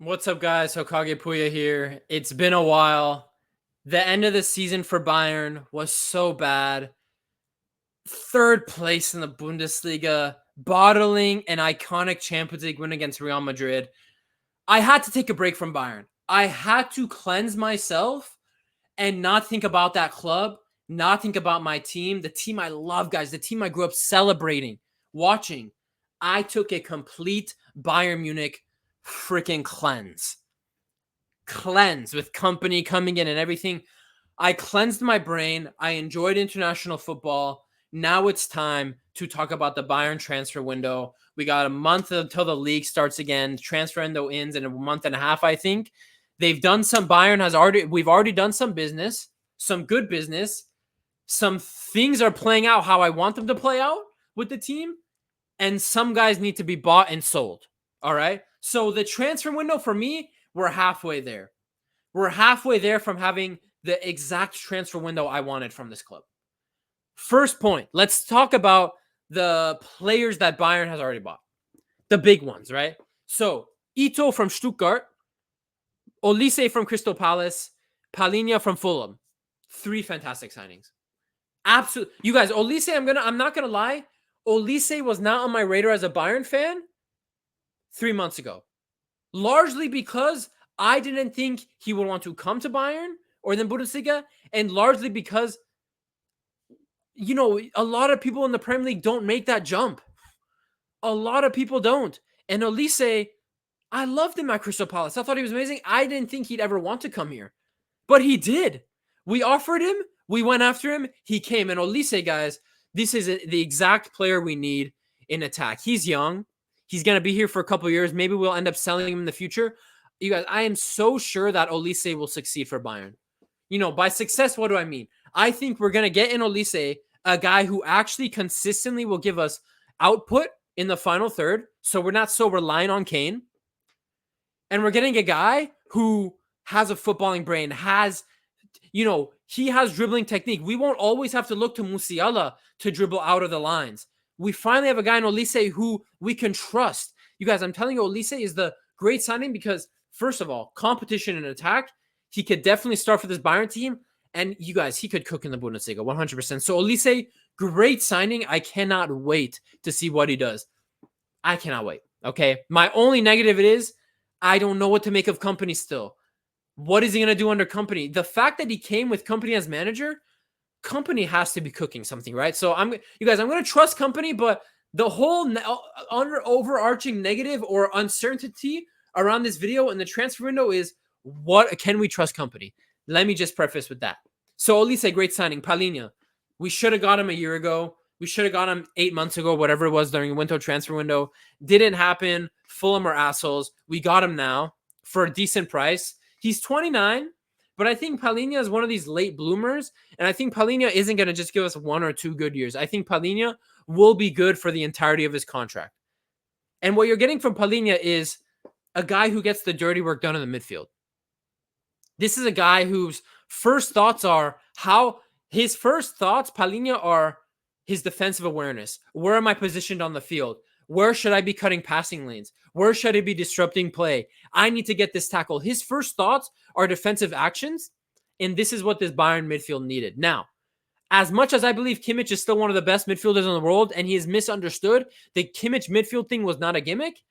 What's up, guys? Hokage Puya here. It's been a while. The end of the season for Bayern was so bad. Third place in the Bundesliga, bottling an iconic Champions League win against Real Madrid. I had to take a break from Bayern. I had to cleanse myself and not think about that club, not think about my team, the team I love, guys, the team I grew up celebrating, watching. I took a complete Bayern Munich freaking cleanse with company coming in and everything. I cleansed my brain. I enjoyed international football. Now it's time to talk about the Bayern transfer window. We got a month until the league starts again. Transfer window ends in a month and a half, I think. They've done some we've already done some business, some good business. Some things are playing out how I want them to play out with the team, and some guys need to be bought and sold. All right. So the transfer window for me, we're halfway there. We're halfway there from having the exact transfer window I wanted from this club. First point, let's talk about the players that Bayern has already bought. The big ones, right? So, Ito from Stuttgart, Olise from Crystal Palace, Palhinha from Fulham. Three fantastic signings. Absolutely. You guys, Olise, I'm not gonna lie. Olise was not on my radar as a Bayern fan 3 months ago. Largely because I didn't think he would want to come to Bayern or the Bundesliga, and largely because, a lot of people in the Premier League don't make that jump. A lot of people don't. And Olise, I loved him at Crystal Palace. I thought he was amazing. I didn't think he'd ever want to come here, but he did. We offered him. We went after him. He came. And Olise, guys, this is the exact player we need in attack. He's young. He's going to be here for a couple of years. Maybe we'll end up selling him in the future. You guys, I am so sure that Olise will succeed for Bayern. By success, what do I mean? I think we're going to get in Olise a guy who actually consistently will give us output in the final third, so we're not so reliant on Kane. And we're getting a guy who has a footballing brain, he has dribbling technique. We won't always have to look to Musiala to dribble out of the lines. We finally have a guy in Olise who we can trust. You guys, I'm telling you, Olise is the great signing because, first of all, competition and attack. He could definitely start for this Bayern team. And you guys, he could cook in the Bundesliga 100%. So Olise, great signing. I cannot wait to see what he does. I cannot wait. Okay. My only negative is I don't know what to make of Company still. What is he going to do under Company? The fact that he came with Company as manager, Company has to be cooking something, right? So I'm going to trust Company, but the whole overarching negative or uncertainty around this video and the transfer window is, what can we trust Company? Let me just preface with that. So Olise, great signing. Palhinha, we should have got him a year ago. We should have got him 8 months ago, whatever it was during the winter transfer window. Didn't happen. Fulham are assholes. We got him now for a decent price. He's 29, but I think Palhinha is one of these late bloomers, and I think Palhinha isn't going to just give us 1 or 2 good years. I think Palhinha will be good for the entirety of his contract. And what you're getting from Palhinha is a guy who gets the dirty work done in the midfield. This is a guy whose first thoughts, Palhinha, are his defensive awareness. Where am I positioned on the field? Where should I be cutting passing lanes? Where should I be disrupting play? I need to get this tackle. His first thoughts are defensive actions, and this is what this Bayern midfield needed. Now, as much as I believe Kimmich is still one of the best midfielders in the world, and he is misunderstood, the Kimmich midfield thing was not a gimmick.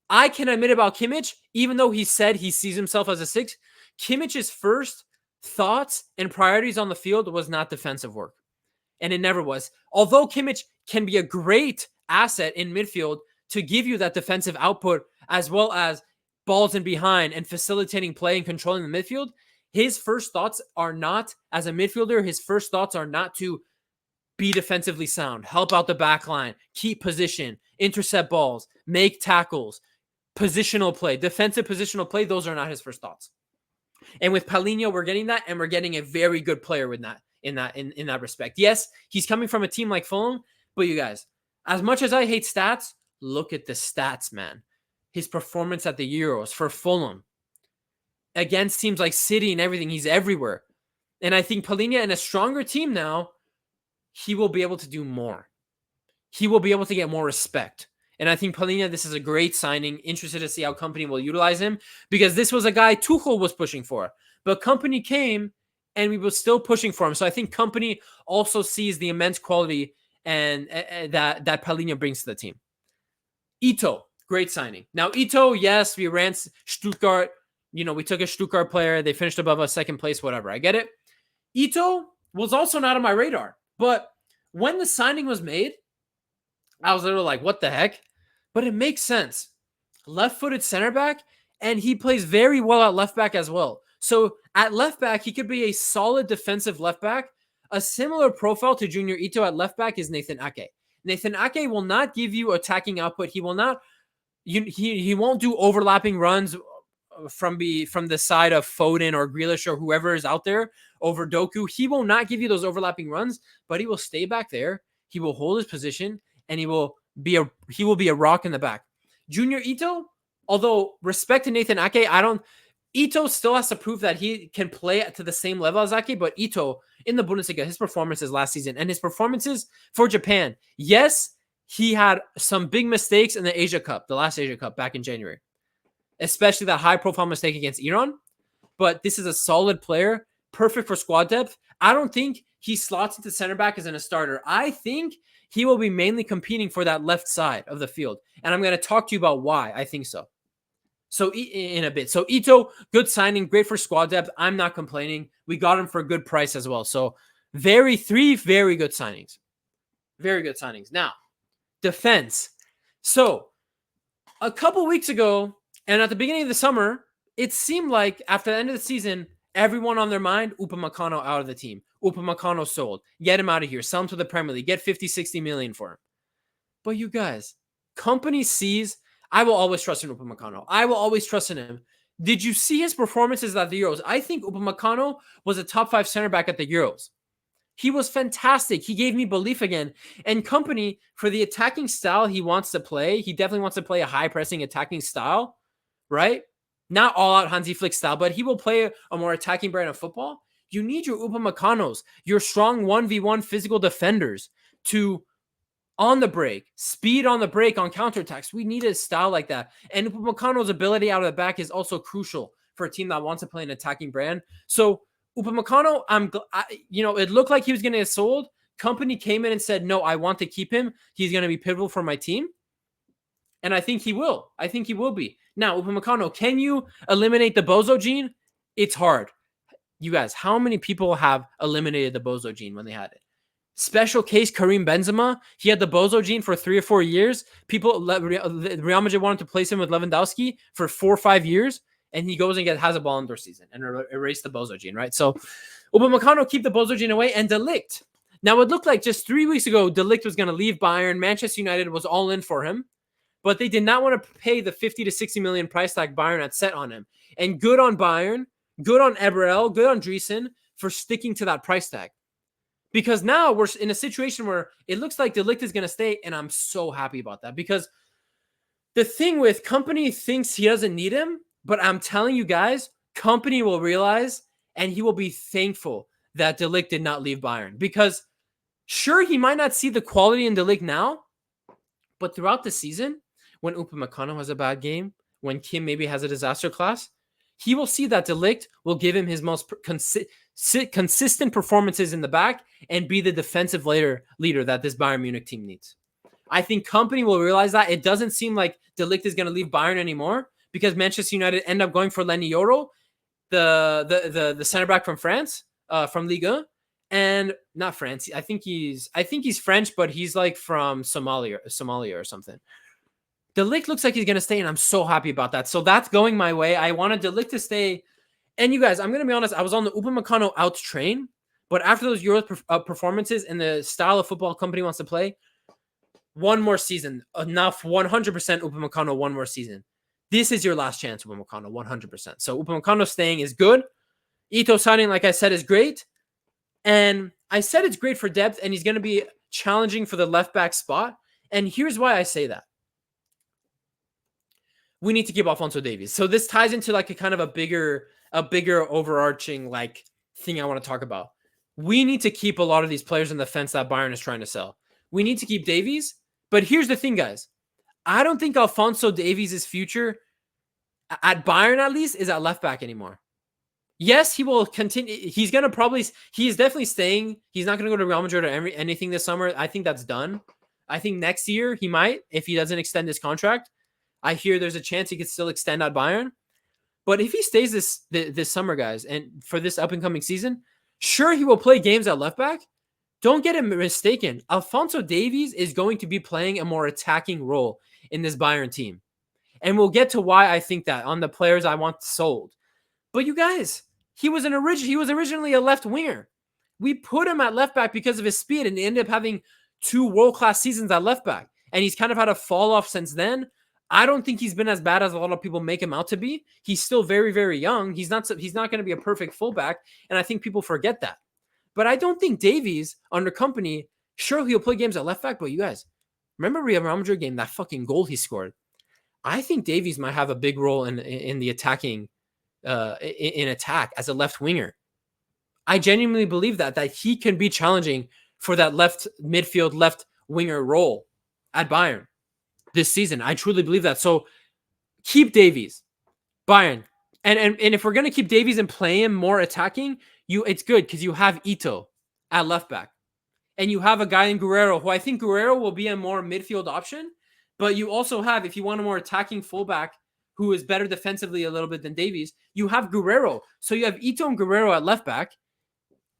I can admit about Kimmich, even though he said he sees himself as a 6, Kimmich's first thoughts and priorities on the field was not defensive work. And it never was. Although Kimmich can be a great asset in midfield to give you that defensive output as well as balls in behind and facilitating play and controlling the midfield, his first thoughts are not, as a midfielder, his first thoughts are not to be defensively sound, help out the back line, keep position, intercept balls, make tackles, positional play, defensive positional play. Those are not his first thoughts. And with Palhinha, we're getting that, and we're getting a very good player with that in that respect. Yes, he's coming from a team like Fulham, but you guys, as much as I hate stats, look at the stats, man. His performance at the Euros for Fulham against teams like City and everything, he's everywhere. And I think Palhinha in a stronger team now, he will be able to do more. He will be able to get more respect. And I think Palhinha, this is a great signing. Interested to see how Company will utilize him, because this was a guy Tuchel was pushing for. But Company came and we were still pushing for him. So I think Company also sees the immense quality and that Palhinha brings to the team. Ito, great signing. Now, Ito, yes, we ran Stuttgart. We took a Stuttgart player. They finished above us, second place, whatever. I get it. Ito was also not on my radar. But when the signing was made, I was literally like, what the heck? But it makes sense. Left-footed center back, and he plays very well at left back as well. So at left back, he could be a solid defensive left back. A similar profile to Junior Ito at left back is Nathan Ake. Nathan Ake will not give you attacking output. He will not. He won't do overlapping runs from the side of Foden or Grealish or whoever is out there over Doku. He will not give you those overlapping runs, but he will stay back there. He will hold his position, and he will be a rock in the back. Junior Ito, although respect to Nathan Ake, Ito still has to prove that he can play to the same level as Ake, but Ito in the Bundesliga, his performances last season and his performances for Japan, yes, he had some big mistakes in the Asia Cup, the last Asia Cup back in January, especially that high-profile mistake against Iran, but this is a solid player, perfect for squad depth. I don't think he slots into center back as a starter. I think he will be mainly competing for that left side of the field. And I'm going to talk to you about why I think so. So in a bit. So Ito, good signing, great for squad depth. I'm not complaining. We got him for a good price as well. So three very good signings. Very good signings. Now, defense. So a couple weeks ago, and at the beginning of the summer, it seemed like after the end of the season, everyone on their mind, Upamecano out of the team. Upamecano sold. Get him out of here. Sell him to the Premier League. Get 50, 60 million for him. But you guys, Company sees, I will always trust in Upamecano. I will always trust in him. Did you see his performances at the Euros? I think Upamecano was a top 5 center back at the Euros. He was fantastic. He gave me belief again. And Company, for the attacking style he wants to play, he definitely wants to play a high-pressing attacking style, right? Not all-out Hansi Flick style, but he will play a more attacking brand of football. You need your Upamecanos, your strong 1v1 physical defenders to, on the break, speed on the break on counterattacks. We need a style like that. And Upamecano's ability out of the back is also crucial for a team that wants to play an attacking brand. So Upamecano, it looked like he was going to get sold. Company came in and said, no, I want to keep him. He's going to be pivotal for my team. And I think he will. I think he will be. Now, Upamecano, can you eliminate the Bozo gene? It's hard. You guys, how many people have eliminated the Bozo gene when they had it? Special case Karim Benzema. He had the Bozo gene for 3 or 4 years. Real Madrid wanted to place him with Lewandowski for 4 or 5 years. And he goes and has a Ballon d'Or season and erase the Bozo gene, right? So Upamecano keep the Bozo gene away, and De Ligt. Now, it looked like just 3 weeks ago, De Ligt was going to leave Bayern. Manchester United was all in for him. But they did not want to pay the 50 to 60 million price tag Bayern had set on him. And good on Bayern, good on Eberl, good on Dreesen for sticking to that price tag. Because now we're in a situation where it looks like De Ligt is going to stay, and I'm so happy about that. Because the thing with Company thinks he doesn't need him, but I'm telling you guys, Company will realize, and he will be thankful that De Ligt did not leave Bayern. Because sure, he might not see the quality in De Ligt now, but throughout the season, when Upamecano has a bad game, when Kim maybe has a disaster class, he will see that De Ligt will give him his most consistent performances in the back and be the defensive leader that this Bayern Munich team needs. I think Company will realize that. It doesn't seem like De Ligt is going to leave Bayern anymore because Manchester United end up going for Lenny Yoro, the center back from France, from Ligue 1, and not France. I think he's French, but he's like from Somalia or something. De Ligt looks like he's going to stay, and I'm so happy about that. So that's going my way. I wanted De Ligt to stay. And you guys, I'm going to be honest, I was on the Upamecano out train, but after those Euro performances and the style of football Company wants to play, one more season, enough, 100% Upamecano, one more season. This is your last chance, Upamecano, 100%. So Upamecano staying is good. Ito signing, like I said, is great. And I said it's great for depth, and he's going to be challenging for the left back spot. And here's why I say that. We need to keep Alphonso Davies. So this ties into like a kind of a bigger overarching like thing I want to talk about. We need to keep a lot of these players in the fence that Bayern is trying to sell. We need to keep Davies. But here's the thing, guys. I don't think Alphonso Davies' future at Bayern, at least, is at left back anymore. Yes, he will continue. He's going to probably, he's definitely staying. He's not going to go to Real Madrid or anything this summer. I think that's done. I think next year he might, if he doesn't extend his contract. I hear there's a chance he could still extend at Bayern. But if he stays this summer, guys, and for this up and coming season, sure, he will play games at left back. Don't get him mistaken. Alphonso Davies is going to be playing a more attacking role in this Bayern team. And we'll get to why I think that on the players I want sold. But you guys, he was originally a left winger. We put him at left back because of his speed, and he ended up having 2 world-class seasons at left back. And he's kind of had a fall off since then. I don't think he's been as bad as a lot of people make him out to be. He's still very, very young. He's not going to be a perfect fullback, and I think people forget that. But I don't think Davies, under company, sure, he'll play games at left back, but you guys, remember Real Madrid game, that fucking goal he scored? I think Davies might have a big role in the attacking, in attack as a left winger. I genuinely believe that he can be challenging for that left midfield, left winger role at Bayern this season. I truly believe that. So keep Davies, Bayern. And if we're going to keep Davies and play him more attacking, it's good because you have Ito at left back. And you have a guy in Guerrero, who I think Guerrero will be a more midfield option. But you also have, if you want a more attacking fullback who is better defensively a little bit than Davies, you have Guerrero. So you have Ito and Guerrero at left back.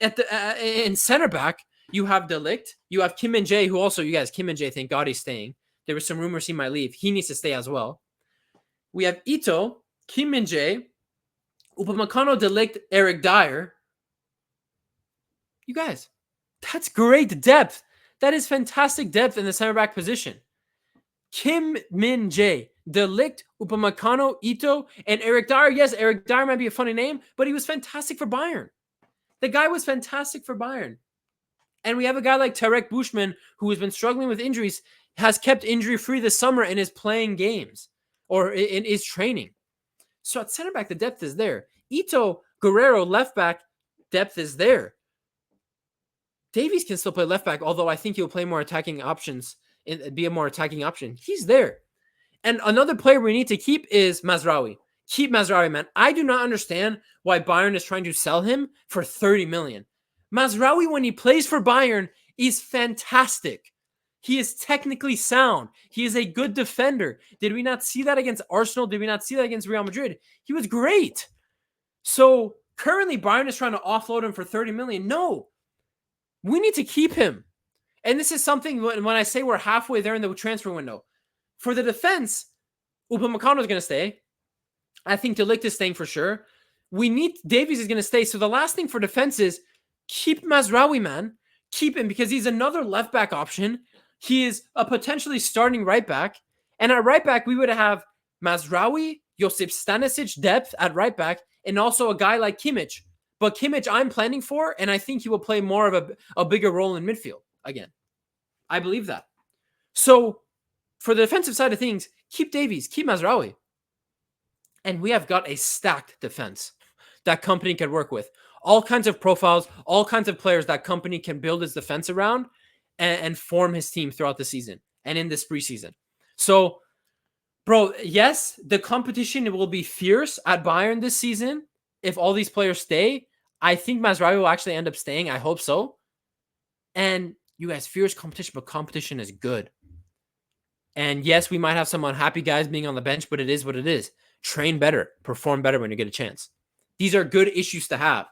In center back, you have De Ligt. You have Kim Min-jae, who also, you guys, Kim Min-jae, thank God he's staying. There were some rumors he might leave. He needs to stay as well. We have Ito, Kim Min-jae, Upamecano, De Ligt, Eric Dyer. You guys, that's great depth. That is fantastic depth in the center back position. Kim Min-jae, De Ligt, Upamecano, Ito, and Eric Dyer. Yes, Eric Dyer might be a funny name, but he was fantastic for Bayern. The guy was fantastic for Bayern. And we have a guy like Tarek Bushman, who has been struggling with injuries, has kept injury-free this summer and is playing games or is training. So at center back, the depth is there. Ito, Guerrero, left back, depth is there. Davies can still play left back, although I think he'll play more attacking options and be a more attacking option. He's there. And another player we need to keep is Mazraoui. Keep Mazraoui, man. I do not understand why Bayern is trying to sell him for 30 million. Mazraoui, when he plays for Bayern, is fantastic. He is technically sound. He is a good defender. Did we not see that against Arsenal? Did we not see that against Real Madrid? He was great. So currently Bayern is trying to offload him for 30 million. No, we need to keep him. And this is something when I say we're halfway there in the transfer window. For the defense, Upamecano is going to stay. I think De Ligt is staying for sure. Davies is going to stay. So the last thing for defense is keep Mazraoui, man. Keep him because he's another left back option. He is a potentially starting right back. And at right back, we would have Mazraoui, Josip Stanisic depth at right back, and also a guy like Kimmich. But Kimmich I'm planning for, and I think he will play more of a bigger role in midfield again. I believe that. So for the defensive side of things, keep Davies, keep Mazraoui. And we have got a stacked defense that company can work with. All kinds of profiles, all kinds of players that company can build his defense around and form his team throughout the season and in this preseason. So, bro, yes, the competition will be fierce at Bayern this season. If all these players stay, I think Mazraoui will actually end up staying. I hope so. And you guys, fierce competition, but competition is good. And yes, we might have some unhappy guys being on the bench, but it is what it is. Train better, perform better when you get a chance. These are good issues to have.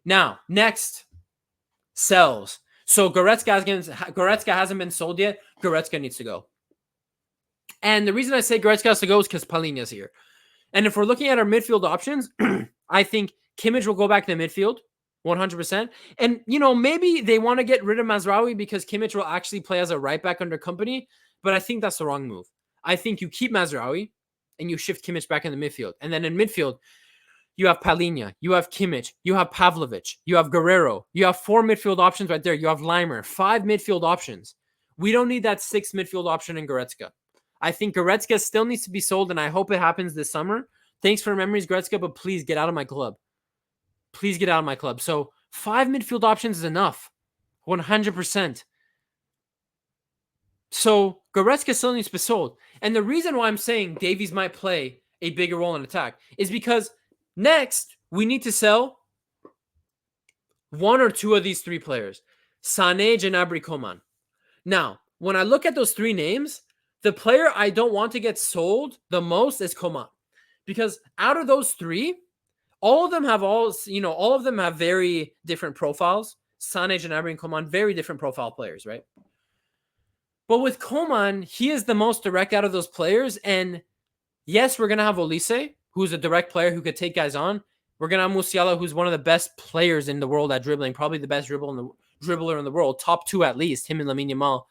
Now, next, sells. So Goretzka hasn't been sold yet. Goretzka needs to go. And the reason I say Goretzka has to go is because Palhinha's here. And if we're looking at our midfield options, I think Kimmich will go back to the midfield, 100%. And, maybe they want to get rid of Mazraoui because Kimmich will actually play as a right back under company. But I think that's the wrong move. I think you keep Mazraoui and you shift Kimmich back in the midfield. And then in midfield, you have Palhinha, you have Kimmich, you have Pavlovic, you have Guerrero. You have 4 midfield options right there. You have Leimer, 5 midfield options. We don't need that 6th midfield option in Goretzka. I think Goretzka still needs to be sold, and I hope it happens this summer. Thanks for the memories, Goretzka, but please get out of my club. Please get out of my club. So 5 midfield options is enough, 100%. So Goretzka still needs to be sold. And the reason why I'm saying Davies might play a bigger role in attack is because next we need to sell one or two of these three players. Sané, Gnabry, Coman. Now, when I look at those three names, the player I don't want to get sold the most is Coman. Because out of those three, all of them have very different profiles. Sané, Gnabry, and Coman, very different profile players, right? But with Coman, he is the most direct out of those players. And yes, we're going to have Olise, who's a direct player who could take guys on. We're going to have Musiala, who's one of the best players in the world at dribbling, probably the best dribbler in the world, top two at least, him and Lamine Yamal.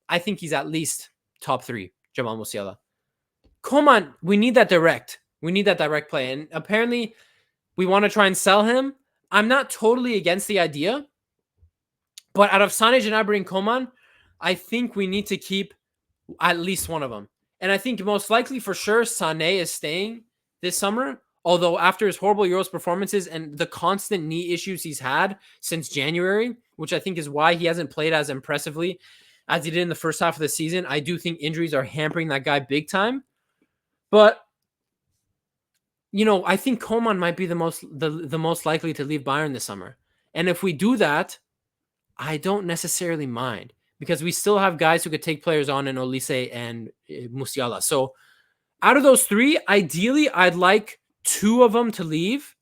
I think he's at least top three, Jamal Musiala. Coman, we need that direct. We need that direct play. And apparently, we want to try and sell him. I'm not totally against the idea. But out of Sané, Gnabry, and Coman, I think we need to keep at least one of them. And I think most likely for sure, Sané is staying this summer. Although after his horrible Euros performances and the constant knee issues he's had since January, which I think is why he hasn't played as impressively as he did in the first half of the season, I do think injuries are hampering that guy big time. But I think Coman might be the most likely to leave Bayern this summer. And if we do that, I don't necessarily mind because we still have guys who could take players on in Olise and Musiala. So out of those three, ideally, I'd like two of them to leave.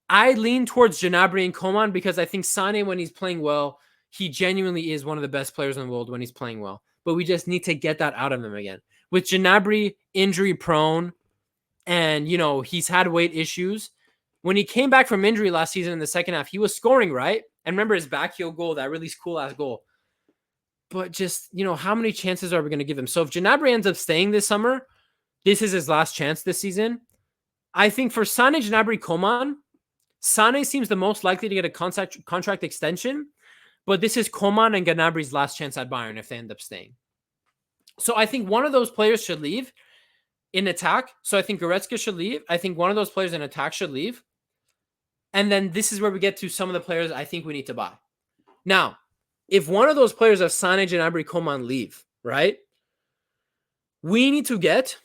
I lean towards Gnabry and Coman because I think Sané, when he's playing well, he genuinely is one of the best players in the world when he's playing well. But we just need to get that out of him again. With Gnabry injury prone, and he's had weight issues. When he came back from injury last season in the second half, he was scoring, right? And remember his backheel goal, that really cool ass goal. But just, how many chances are we going to give him? So if Gnabry ends up staying this summer, this is his last chance this season. I think for Sané, Gnabry, Coman, Sané seems the most likely to get a contract extension, but this is Coman and Gnabry's last chance at Bayern if they end up staying. So I think one of those players should leave in attack. So I think Goretzka should leave. I think one of those players in attack should leave. And then this is where we get to some of the players I think we need to buy. Now, if one of those players of Sané, Gnabry, Coman leave, right? We need to get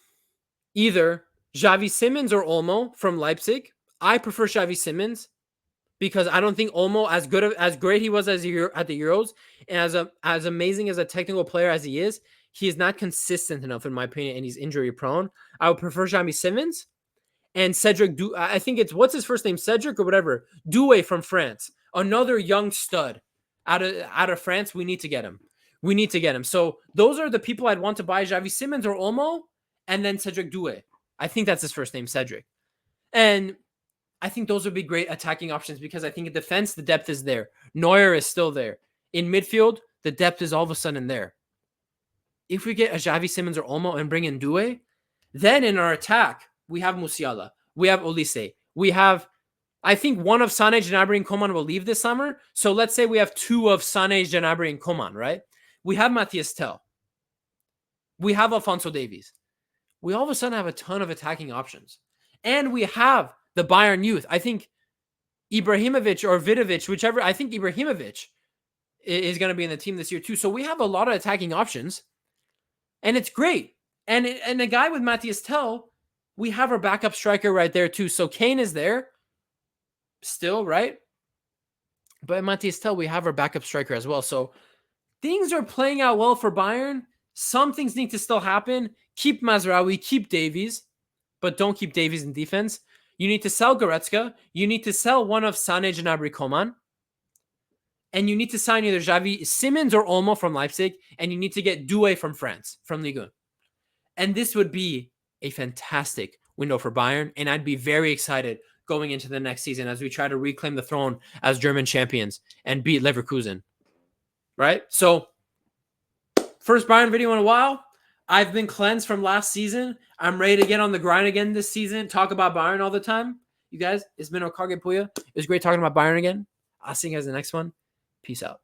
either Xavi Simons or Olmo from Leipzig. I prefer Xavi Simons because I don't think Olmo, as great he was at the Euros, and as amazing as a technical player as he is not consistent enough in my opinion, and he's injury prone. I would prefer Xavi Simons and Cedric. I think it's what's his first name, Cedric or whatever. Doué from France, another young stud out of France. We need to get him. So those are the people I'd want to buy: Xavi Simons or Olmo, and then Cedric Doué. I think that's his first name, Cedric. And I think those would be great attacking options because I think in defense, the depth is there. Neuer is still there. In midfield, the depth is all of a sudden there. If we get a Xavi Simons or Olmo and bring in Doué, then in our attack, we have Musiala. We have Olise. We have, I think one of Sané, Gnabry, and Coman will leave this summer. So let's say we have two of Sané, Gnabry, and Coman, right? We have Matthias Tell. We have Alphonso Davies. We all of a sudden have a ton of attacking options. And we have the Bayern youth. I think Ibrahimovic or Vidovic, whichever, I think Ibrahimovic is going to be in the team this year too. So we have a lot of attacking options. And it's great. And a guy with Matthias Tell, we have our backup striker right there too. So Kane is there still, right? But Matthias Tell, we have our backup striker as well. So things are playing out well for Bayern. Some things need to still happen. Keep Mazraoui, keep Davies, but don't keep Davies in defense. You need to sell Goretzka. You need to sell one of Sané, Gnabry, Coman. And you need to sign either Xavi Simons or Olmo from Leipzig. And you need to get Doué from France, from Ligue 1. And this would be a fantastic window for Bayern. And I'd be very excited going into the next season as we try to reclaim the throne as German champions and beat Leverkusen. Right? So, first Bayern video in a while. I've been cleansed from last season. I'm ready to get on the grind again this season. Talk about Bayern all the time. You guys, it's been Okage Puya. It was great talking about Bayern again. I'll see you guys in the next one. Peace out.